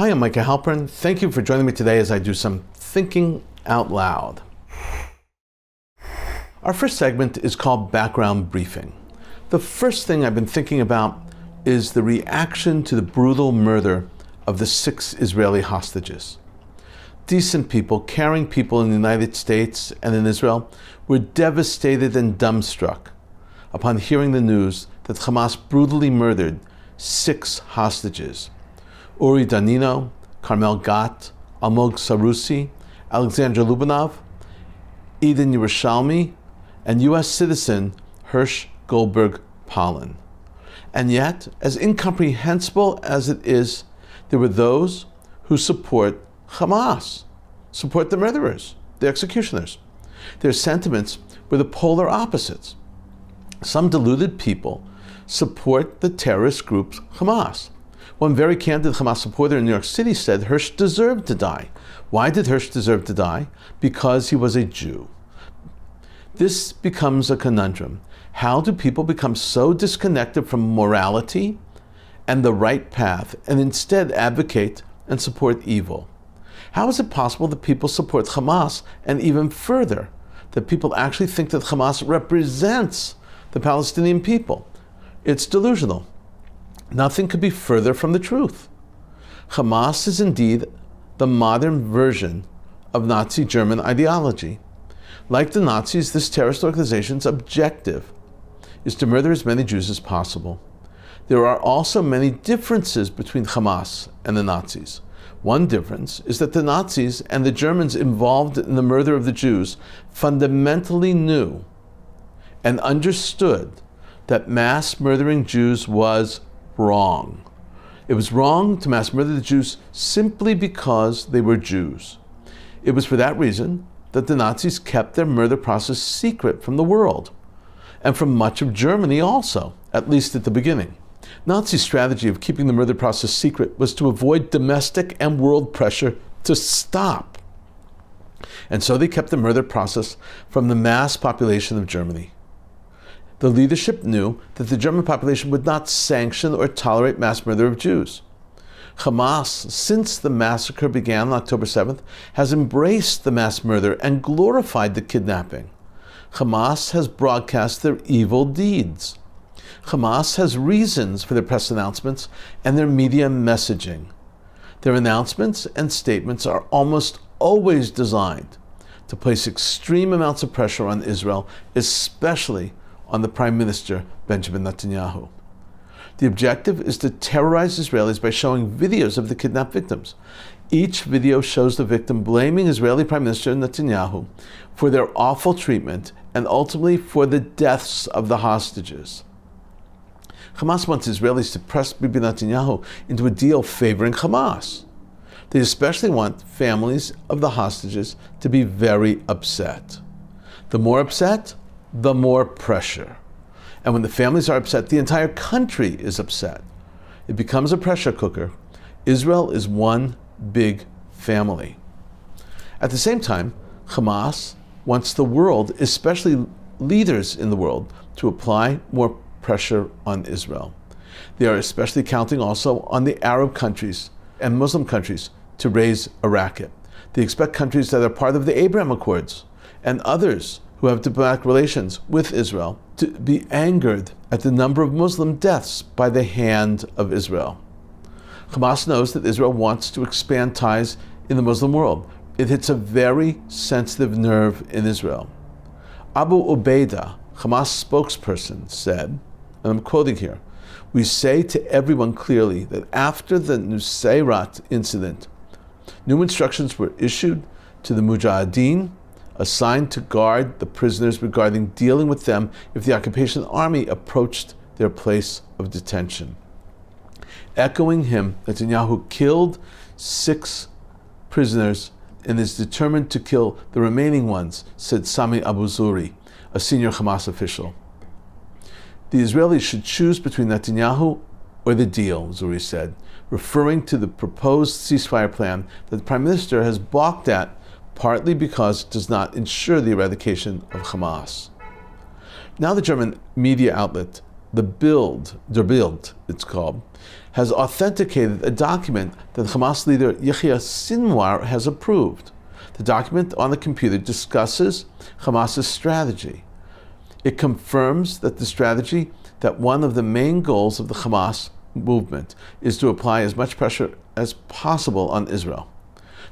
Hi, I'm Micah Halpern. Thank you for joining me today as I do some thinking out loud. Our first segment is called Background Briefing. The first thing I've been thinking about is the reaction to the brutal murder of the 6 Israeli hostages. Decent people, caring people in the United States and in Israel were devastated and dumbstruck upon hearing the news that Hamas brutally murdered 6 hostages. Uri Danino, Carmel Gat, Almog Sarusi, Alexandra Lubanov, Eden Yerushalmi, and U.S. citizen Hirsch Goldberg Polin. And yet, as incomprehensible as it is, there were those who support Hamas, support the murderers, the executioners. Their sentiments were the polar opposites. Some deluded people support the terrorist group Hamas. One very candid Hamas supporter in New York City said Hirsch deserved to die. Why did Hirsch deserve to die? Because he was a Jew. This becomes a conundrum. How do people become so disconnected from morality and the right path and instead advocate and support evil? How is it possible that people support Hamas and even further, that people actually think that Hamas represents the Palestinian people? It's delusional. Nothing could be further from the truth. Hamas is indeed the modern version of Nazi German ideology. Like the Nazis, this terrorist organization's objective is to murder as many Jews as possible. There are also many differences between Hamas and the Nazis. One difference is that the Nazis and the Germans involved in the murder of the Jews fundamentally knew and understood that mass murdering Jews was wrong. It was wrong to mass murder the Jews simply because they were Jews. It was for that reason that the Nazis kept their murder process secret from the world, and from much of Germany also, at least at the beginning. Nazi strategy of keeping the murder process secret was to avoid domestic and world pressure to stop. And so they kept the murder process from the mass population of Germany. The leadership knew that the German population would not sanction or tolerate mass murder of Jews. Hamas, since the massacre began on October 7th, has embraced the mass murder and glorified the kidnapping. Hamas has broadcast their evil deeds. Hamas has reasons for their press announcements and their media messaging. Their announcements and statements are almost always designed to place extreme amounts of pressure on Israel, especially on the Prime Minister, Benjamin Netanyahu. The objective is to terrorize Israelis by showing videos of the kidnapped victims. Each video shows the victim blaming Israeli Prime Minister Netanyahu for their awful treatment and ultimately for the deaths of the hostages. Hamas wants Israelis to press Bibi Netanyahu into a deal favoring Hamas. They especially want families of the hostages to be very upset. The more upset, the more pressure. And when the families are upset, the entire country is upset. It becomes a pressure cooker. Israel is one big family. At the same time, Hamas wants the world, especially leaders in the world, to apply more pressure on Israel. They are especially counting also on the Arab countries and Muslim countries to raise a racket. They expect countries that are part of the Abraham Accords and others who have diplomatic relations with Israel to be angered at the number of Muslim deaths by the hand of Israel. Hamas knows that Israel wants to expand ties in the Muslim world. It hits a very sensitive nerve in Israel. Abu Ubaidah, Hamas spokesperson, said, and I'm quoting here, "We say to everyone clearly that after the Nusayrat incident, new instructions were issued to the Mujahideen assigned to guard the prisoners regarding dealing with them if the occupation army approached their place of detention." Echoing him, Netanyahu killed 6 prisoners and is determined to kill the remaining ones, said Sami Abu Zuri, a senior Hamas official. The Israelis should choose between Netanyahu or the deal, Zuri said, referring to the proposed ceasefire plan that the Prime Minister has balked at, partly because it does not ensure the eradication of Hamas. Now the German media outlet Der Bild, it's called, has authenticated a document that Hamas leader Yahya Sinwar has approved. The document on the computer discusses Hamas's strategy. It confirms that the strategy that one of the main goals of the Hamas movement is to apply as much pressure as possible on Israel.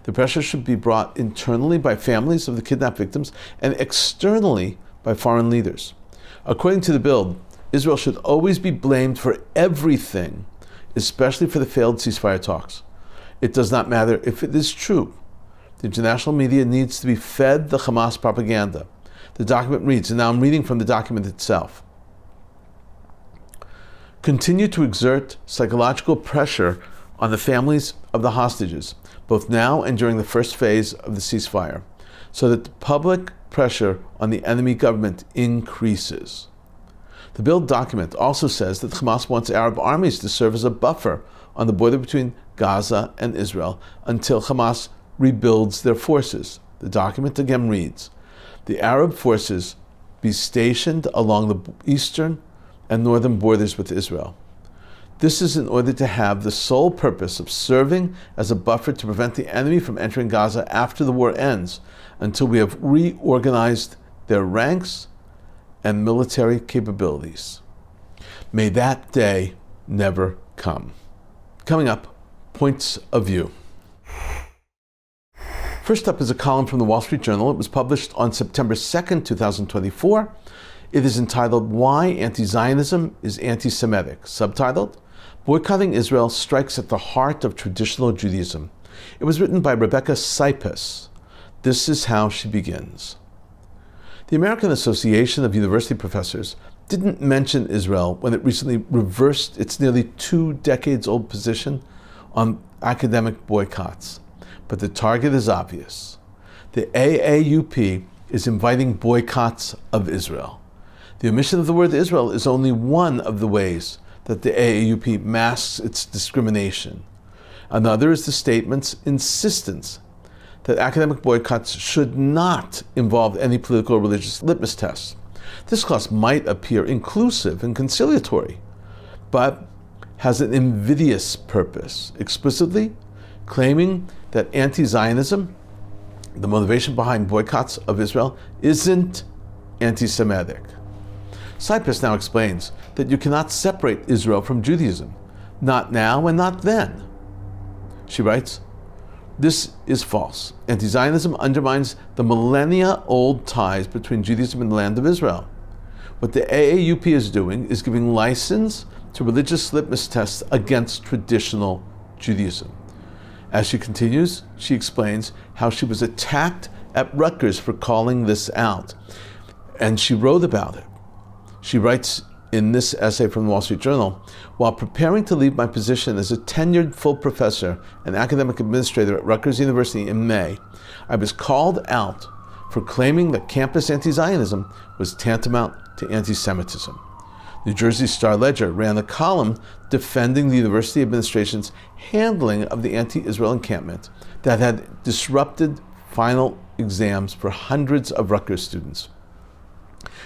The pressure should be brought internally by families of the kidnapped victims and externally by foreign leaders. According to the Bild, Israel should always be blamed for everything, especially for the failed ceasefire talks. It does not matter if it is true. The international media needs to be fed the Hamas propaganda. The document reads, and now I'm reading from the document itself. Continue to exert psychological pressure on the families of the hostages, both now and during the first phase of the ceasefire, so that the public pressure on the enemy government increases. The Bild document also says that Hamas wants Arab armies to serve as a buffer on the border between Gaza and Israel until Hamas rebuilds their forces. The document again reads, the Arab forces be stationed along the eastern and northern borders with Israel. This is in order to have the sole purpose of serving as a buffer to prevent the enemy from entering Gaza after the war ends, until we have reorganized their ranks and military capabilities. May that day never come. Coming up, points of view. First up is a column from the Wall Street Journal. It was published on September 2nd, 2024. It is entitled, Why Anti-Zionism is Anti-Semitic, subtitled, Boycotting Israel Strikes at the Heart of Traditional Judaism. It was written by Rebecca Sipes. This is how she begins. The American Association of University Professors didn't mention Israel when it recently reversed its nearly 2 decades-old position on academic boycotts. But the target is obvious. The AAUP is inviting boycotts of Israel. The omission of the word Israel is only one of the ways that the AAUP masks its discrimination. Another is the statement's insistence that academic boycotts should not involve any political or religious litmus tests. This clause might appear inclusive and conciliatory, but has an invidious purpose, explicitly claiming that anti-Zionism, the motivation behind boycotts of Israel, isn't anti-Semitic. Sipes now explains that you cannot separate Israel from Judaism, not now and not then. She writes, this is false. Anti-Zionism undermines the millennia-old ties between Judaism and the land of Israel. What the AAUP is doing is giving license to religious litmus tests against traditional Judaism. As she continues, she explains how she was attacked at Rutgers for calling this out. And she wrote about it. She writes in this essay from the Wall Street Journal, while preparing to leave my position as a tenured full professor and academic administrator at Rutgers University in May, I was called out for claiming that campus anti-Zionism was tantamount to anti-Semitism. New Jersey Star-Ledger ran a column defending the university administration's handling of the anti-Israel encampment that had disrupted final exams for hundreds of Rutgers students.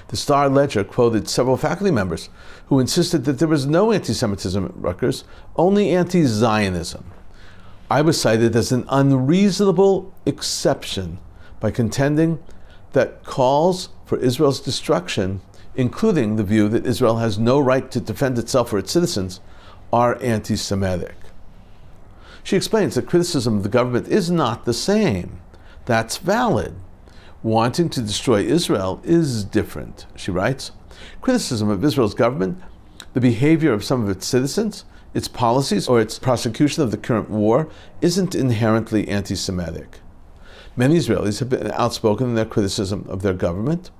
The Star-Ledger quoted several faculty members who insisted that there was no anti-Semitism at Rutgers, only anti-Zionism. I was cited as an unreasonable exception by contending that calls for Israel's destruction, including the view that Israel has no right to defend itself or its citizens, are anti-Semitic. She explains that criticism of the government is not the same. That's valid. Wanting to destroy Israel is different, she writes. Criticism of Israel's government, the behavior of some of its citizens, its policies, or its prosecution of the current war isn't inherently anti-Semitic. Many Israelis have been outspoken in their criticism of their government,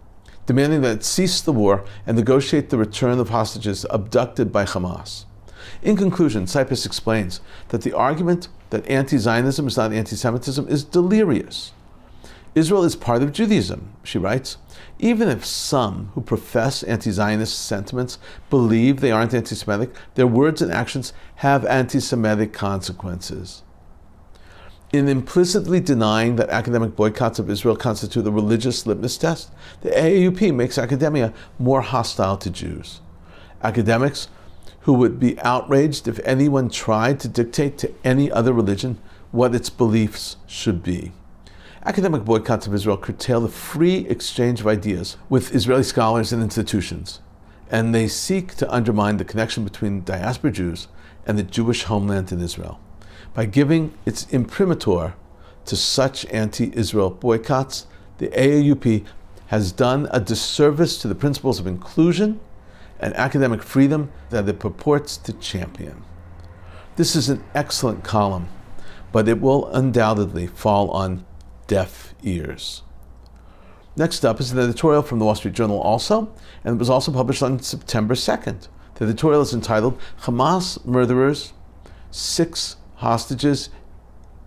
demanding that it cease the war and negotiate the return of hostages abducted by Hamas. In conclusion, Sipes explains that the argument that anti-Zionism is not anti-Semitism is delirious. Israel is part of Judaism, she writes. Even if some who profess anti-Zionist sentiments believe they aren't anti-Semitic, their words and actions have anti-Semitic consequences. In implicitly denying that academic boycotts of Israel constitute a religious litmus test, the AAUP makes academia more hostile to Jews. academics who would be outraged if anyone tried to dictate to any other religion what its beliefs should be. Academic boycotts of Israel curtail the free exchange of ideas with Israeli scholars and institutions, and they seek to undermine the connection between diaspora Jews and the Jewish homeland in Israel. By giving its imprimatur to such anti-Israel boycotts, the AAUP has done a disservice to the principles of inclusion and academic freedom that it purports to champion. This is an excellent column, but it will undoubtedly fall on deaf ears. Next up is an editorial from the Wall Street Journal also, and it was also published on September 2nd. The editorial is entitled, Hamas Murderers, 6 Hostages,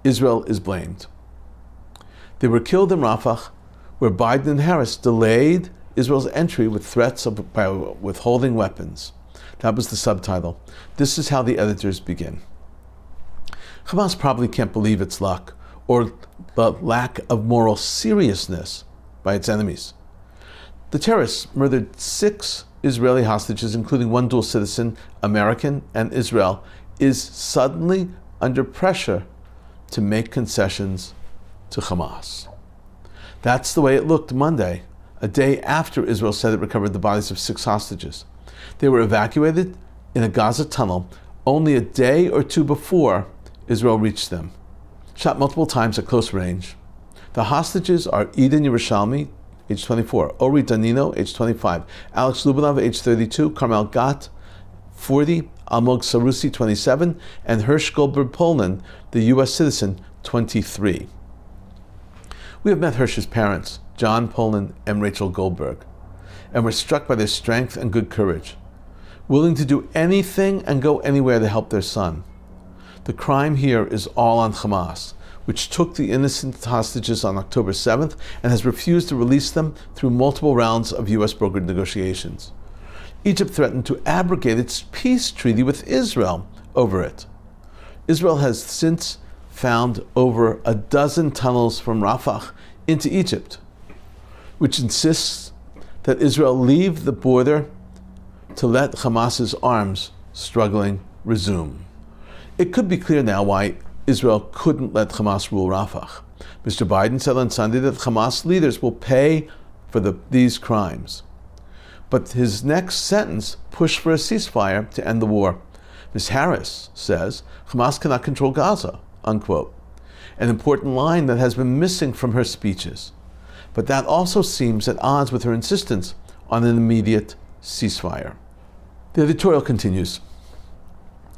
Israel is Blamed. They were killed in Rafah, where Biden and Harris delayed Israel's entry with threats by withholding weapons. That was the subtitle. This is how the editors begin. Hamas probably can't believe its luck, or the lack of moral seriousness by its enemies. The terrorists murdered 6 Israeli hostages, including 1 dual citizen, American and Israel, is suddenly under pressure to make concessions to Hamas. That's the way it looked Monday, a day after Israel said it recovered the bodies of 6 hostages. They were evacuated in a Gaza tunnel only a day or 2 before Israel reached them, shot multiple times at close range. The hostages are Eden Yerushalmi, age 24, Ori Danino, age 25, Alex Lubinov, age 32, Carmel Gat, 40, Almog Sarusi, 27, and Hirsch Goldberg Polman, the U.S. citizen, 23. We have met Hirsch's parents, John Polman and Rachel Goldberg, and were struck by their strength and good courage, willing to do anything and go anywhere to help their son. The crime here is all on Hamas, which took the innocent hostages on October 7th and has refused to release them through multiple rounds of U.S. brokered negotiations. Egypt threatened to abrogate its peace treaty with Israel over it. Israel has since found over a dozen tunnels from Rafah into Egypt, which insists that Israel leave the border to let Hamas's arms struggling resume. It could be clear now why Israel couldn't let Hamas rule Rafah. Mr. Biden said on Sunday that Hamas leaders will pay for these crimes. But his next sentence pushed for a ceasefire to end the war. Ms. Harris says Hamas cannot control Gaza, unquote. An important line that has been missing from her speeches. But that also seems at odds with her insistence on an immediate ceasefire. The editorial continues.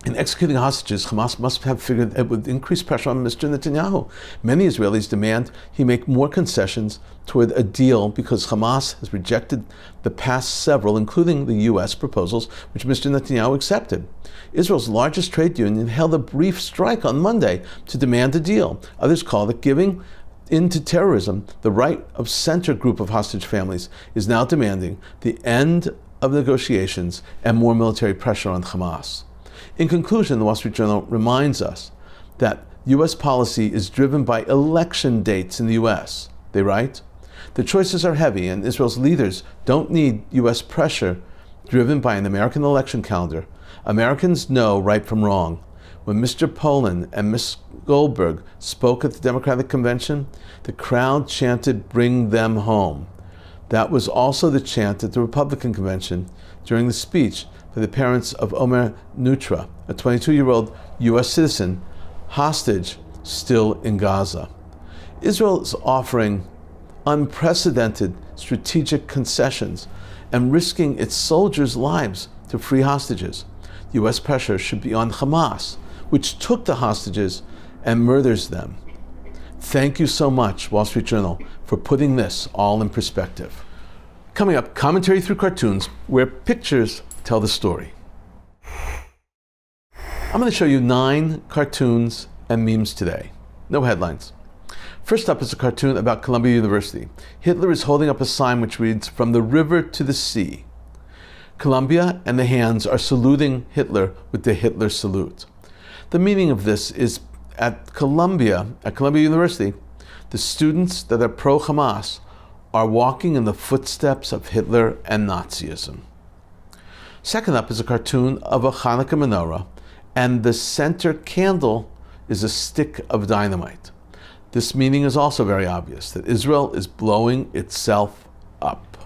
In executing hostages, Hamas must have figured it would increase pressure on Mr. Netanyahu. Many Israelis demand he make more concessions toward a deal because Hamas has rejected the past several, including the U.S. proposals, which Mr. Netanyahu accepted. Israel's largest trade union held a brief strike on Monday to demand a deal. Others call it giving into terrorism. The right of center group of hostage families is now demanding the end of negotiations and more military pressure on Hamas. In conclusion, the Wall Street Journal reminds us that U.S. policy is driven by election dates in the U.S. They write, the choices are heavy and Israel's leaders don't need U.S. pressure driven by an American election calendar. Americans know right from wrong. When Mr. Poland and Ms. Goldberg spoke at the Democratic Convention, the crowd chanted, "Bring them home." That was also the chant at the Republican Convention during the speech for the parents of Omer Nutra, a 22-year-old U.S. citizen, hostage still in Gaza. Israel is offering unprecedented strategic concessions and risking its soldiers' lives to free hostages. U.S. pressure should be on Hamas, which took the hostages and murders them. Thank you so much, Wall Street Journal, for putting this all in perspective. Coming up, commentary through cartoons, where pictures tell the story. I'm going to show you 9 cartoons and memes today. No headlines. First up is a cartoon about Columbia University. Hitler is holding up a sign which reads, "From the river to the sea." Columbia and the hands are saluting Hitler with the Hitler salute. The meaning of this is at Columbia University, the students that are pro-Hamas are walking in the footsteps of Hitler and Nazism. Second up is a cartoon of a Hanukkah menorah, and the center candle is a stick of dynamite. This meaning is also very obvious, that Israel is blowing itself up.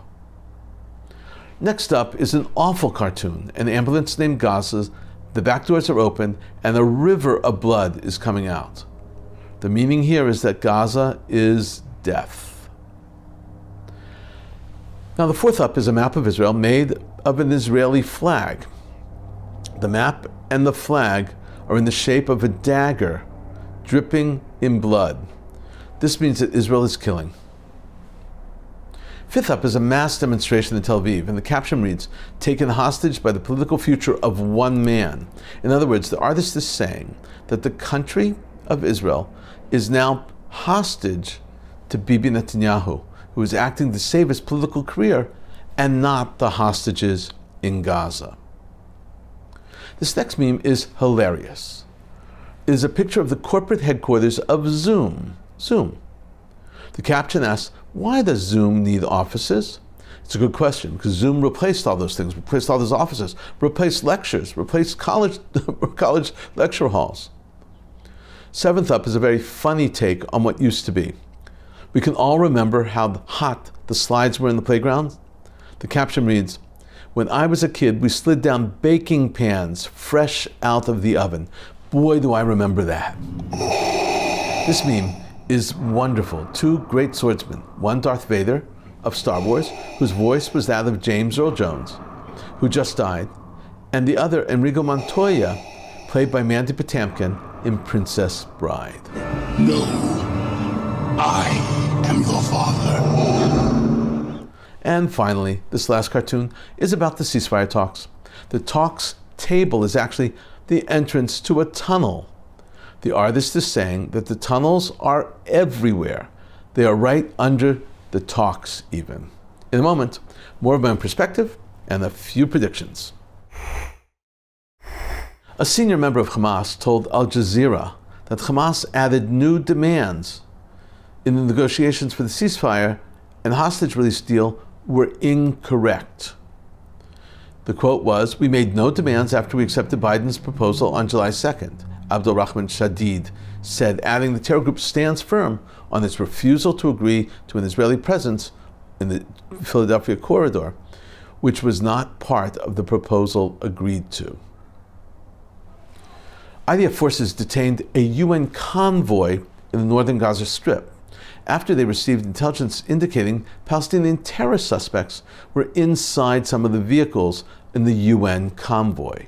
Next up is an awful cartoon, an ambulance named Gaza, the back doors are open, and a river of blood is coming out. The meaning here is that Gaza is death. Now the fourth up is a map of Israel made of an Israeli flag. The map and the flag are in the shape of a dagger dripping in blood. This means that Israel is killing. Fifth up is a mass demonstration in Tel Aviv, and the caption reads, "Taken hostage by the political future of one man." In other words, the artist is saying that the country of Israel is now hostage to Bibi Netanyahu, who is acting to save his political career, and not the hostages in Gaza. This next meme is hilarious. It is a picture of the corporate headquarters of Zoom. The caption asks, why does Zoom need offices? It's a good question, because Zoom replaced all those things, replaced all those offices, replaced lectures, replaced college lecture halls. Seventh up is a very funny take on what used to be. We can all remember how hot the slides were in the playground. The caption reads, "When I was a kid, we slid down baking pans fresh out of the oven." Boy, do I remember that. This meme is wonderful. Two great swordsmen, one Darth Vader of Star Wars, whose voice was that of James Earl Jones, who just died, and the other, Enrico Montoya, played by Mandy Patinkin in Princess Bride. No, I am your father. And finally, this last cartoon is about the ceasefire talks. The talks table is actually the entrance to a tunnel. The artist is saying that the tunnels are everywhere. They are right under the talks even. In a moment, more of my own perspective and a few predictions. A senior member of Hamas told Al Jazeera that Hamas added new demands in the negotiations for the ceasefire and hostage release deal were incorrect. The quote was, "We made no demands after we accepted Biden's proposal on July 2nd. Abdul Rahman Shadid said, adding the terror group stands firm on its refusal to agree to an Israeli presence in the Philadelphia corridor, which was not part of the proposal agreed to. IDF forces detained a UN convoy in the northern Gaza Strip after they received intelligence indicating Palestinian terror suspects were inside some of the vehicles in the UN convoy.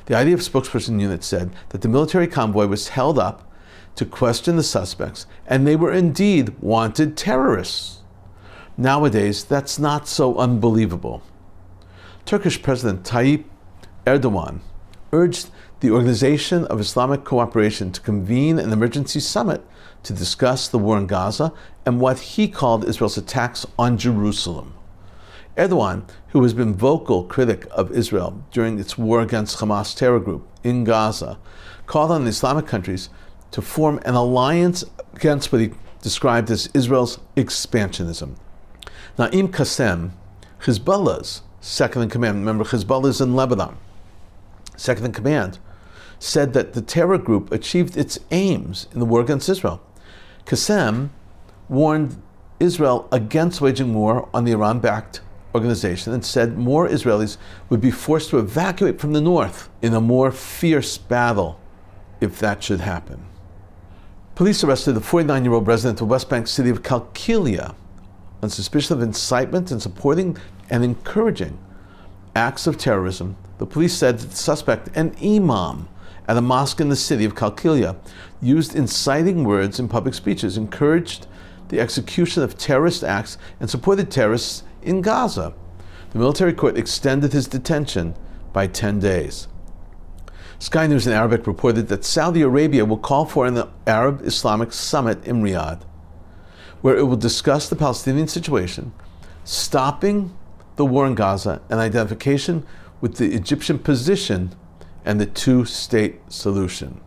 The IDF spokesperson unit said that the military convoy was held up to question the suspects, and they were indeed wanted terrorists. Nowadays, that's not so unbelievable. Turkish President Tayyip Erdogan urged the Organization of Islamic Cooperation to convene an emergency summit to discuss the war in Gaza and what he called Israel's attacks on Jerusalem. Erdogan, who has been vocal critic of Israel during its war against Hamas terror group in Gaza, called on the Islamic countries to form an alliance against what he described as Israel's expansionism. Naim Qassem, Hezbollah's second-in-command, remember Hezbollah is in Lebanon, second-in-command, said that the terror group achieved its aims in the war against Israel. Qassem warned Israel against waging war on the Iran-backed organization and said more Israelis would be forced to evacuate from the north in a more fierce battle if that should happen. Police arrested the 49-year-old resident of the West Bank city of Qalqilia on suspicion of incitement and supporting and encouraging acts of terrorism. The police said that the suspect, an imam at a mosque in the city of Qalqilia, used inciting words in public speeches, encouraged the execution of terrorist acts, and supported terrorists in Gaza. The military court extended his detention by 10 days. Sky News in Arabic reported that Saudi Arabia will call for an Arab Islamic summit in Riyadh, where it will discuss the Palestinian situation, stopping the war in Gaza, and identification with the Egyptian position and the two-state solution.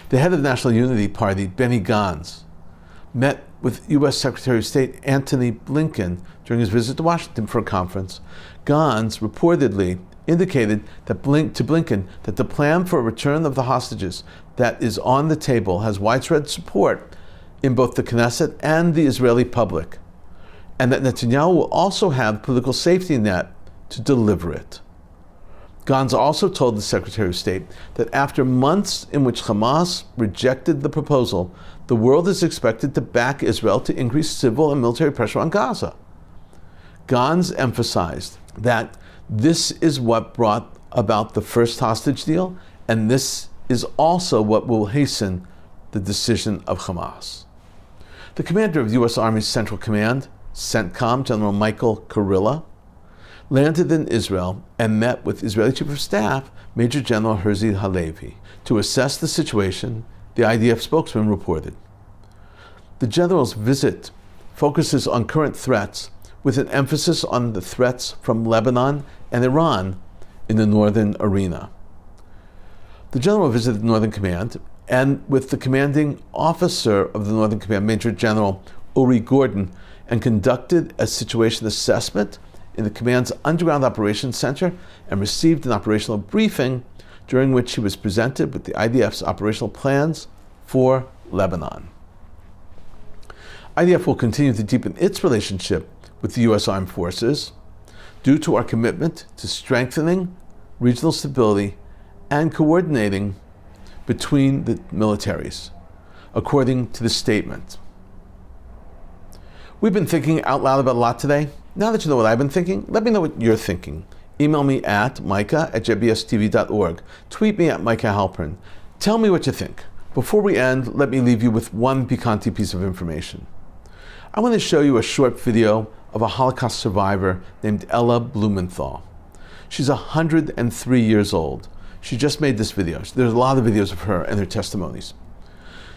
The head of the National Unity Party, Benny Gantz, met with U.S. Secretary of State Antony Blinken during his visit to Washington for a conference, Gans reportedly indicated to Blinken that the plan for a return of the hostages that is on the table has widespread support in both the Knesset and the Israeli public, and that Netanyahu will also have political safety net to deliver it. Gans also told the Secretary of State that after months in which Hamas rejected the proposal, the world is expected to back Israel to increase civil and military pressure on Gaza. Gans emphasized that this is what brought about the first hostage deal, and this is also what will hasten the decision of Hamas. The commander of the U.S. Army's Central Command, CENTCOM, General Michael Kurilla, landed in Israel and met with Israeli Chief of Staff, Major General Herzi Halevi, to assess the situation, the IDF spokesman reported. The general's visit focuses on current threats, with an emphasis on the threats from Lebanon and Iran in the northern arena. The general visited the Northern Command, and with the commanding officer of the Northern Command, Major General Uri Gordon, and conducted a situation assessment in the command's underground operations center and received an operational briefing during which he was presented with the IDF's operational plans for Lebanon. IDF will continue to deepen its relationship with the U.S. Armed Forces due to our commitment to strengthening regional stability and coordinating between the militaries, according to the statement. We've been thinking out loud about a lot today. Now that you know what I've been thinking, let me know what you're thinking. Email me at micah@jbstv.org. Tweet me at Micah Halpern. Tell me what you think. Before we end, let me leave you with one piquante piece of information. I want to show you a short video of a Holocaust survivor named Ella Blumenthal. She's 103 years old. She just made this video. There's a lot of videos of her and her testimonies.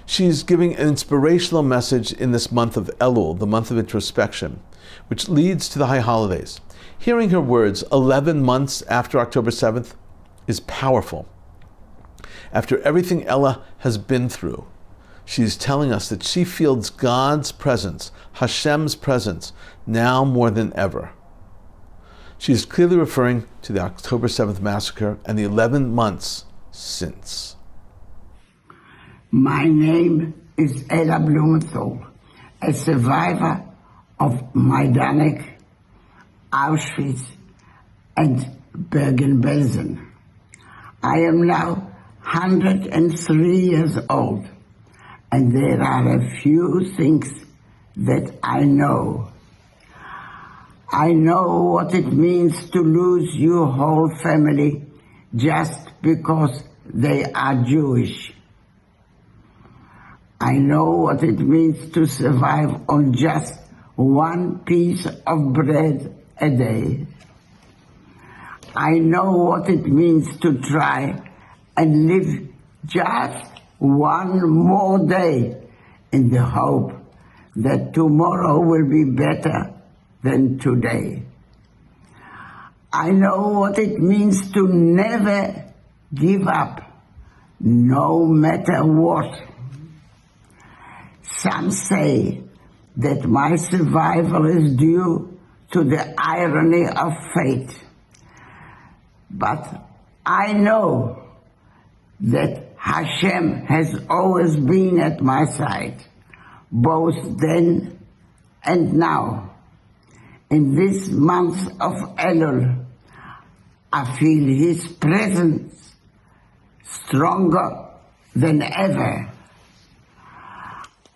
She's giving an inspirational message in this month of Elul, the month of introspection, which leads to the high holidays. Hearing her words 11 months after October 7th is powerful. After everything Ella has been through, she's telling us that she feels God's presence, Hashem's presence, now more than ever. She is clearly referring to the October 7th massacre and the 11 months since. My name is Ella Blumenthal, a survivor of Majdanek, Auschwitz, and Bergen-Belsen. I am now 103 years old, and there are a few things that I know. I know what it means to lose your whole family just because they are Jewish. I know what it means to survive on just one piece of bread a day. I know what it means to try and live just one more day in the hope that tomorrow will be better than today. I know what it means to never give up, no matter what. Some say that my survival is due to the irony of fate. But I know that Hashem has always been at my side, both then and now. In this month of Elul, I feel His presence stronger than ever.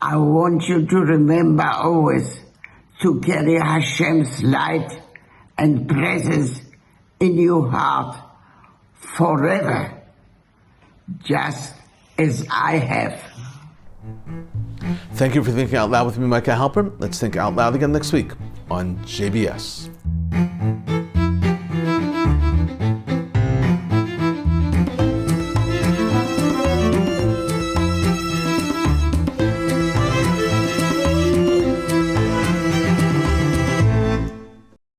I want you to remember always to carry Hashem's light and presence in your heart forever, just as I have. Thank you for thinking out loud with me, Micah Halpern. Let's think out loud again next week on JBS.